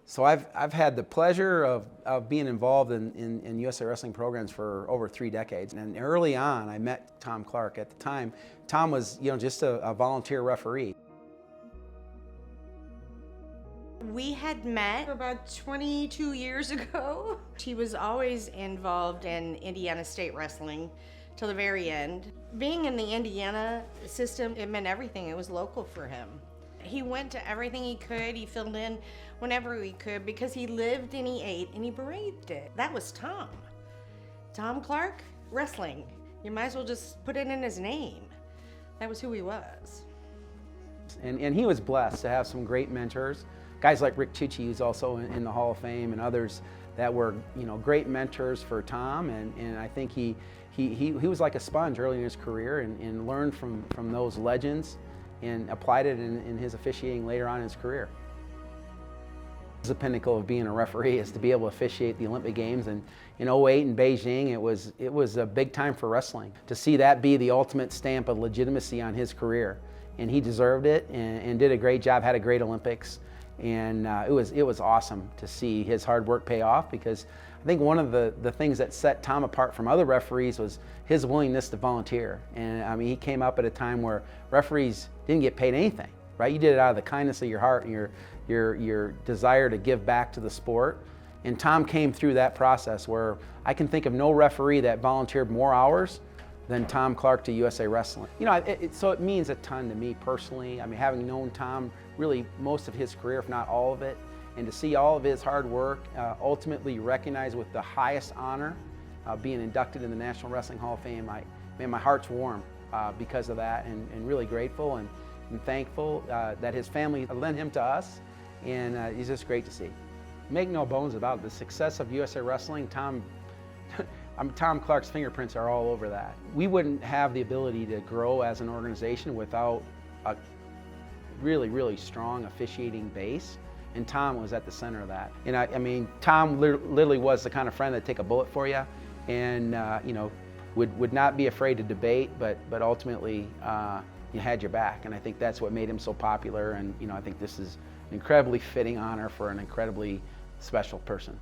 So I've had the pleasure of being involved in USA Wrestling programs for over 3 decades. And early on, I met Tom Clark. At the time, Tom was just a volunteer referee. We had met about 22 years ago. He was always involved in Indiana State Wrestling till the very end. Being in the Indiana system, it meant everything. It was local for him. He went to everything he could. He filled in whenever he could because he lived and he ate and he breathed it. That was Tom. Tom Clark, wrestling. You might as well just put it in his name. That was who he was. And he was blessed to have some great mentors. Guys like Rick Tucci, who's also in the Hall of Fame, and others that were great mentors for Tom. And I think he was like a sponge early in his career and learned from those legends and applied it in his officiating later on in his career. The pinnacle of being a referee is to be able to officiate the Olympic Games, and in '08 in Beijing it was a big time for wrestling. To see that be the ultimate stamp of legitimacy on his career, and he deserved it and did a great job, had a great Olympics, and it was awesome to see his hard work pay off, because I think one of the things that set Tom apart from other referees was his willingness to volunteer. And I mean, he came up at a time where referees didn't get paid anything, right? You did it out of the kindness of your heart and your desire to give back to the sport. And Tom came through that process where I can think of no referee that volunteered more hours than Tom Clark to USA Wrestling. So it means a ton to me personally. I mean, having known Tom really most of his career, if not all of it, and to see all of his hard work ultimately recognized with the highest honor, being inducted in the National Wrestling Hall of Fame, my heart's warm because of that, and really grateful and thankful that his family lent him to us, and he's just great to see. Make no bones about it, the success of USA Wrestling, Tom Clark's fingerprints are all over that. We wouldn't have the ability to grow as an organization without a really, really strong officiating base, and Tom was at the center of that. And I mean, Tom literally was the kind of friend that'd take a bullet for you, and would not be afraid to debate, but ultimately you had your back. And I think that's what made him so popular. And I think this is an incredibly fitting honor for an incredibly special person.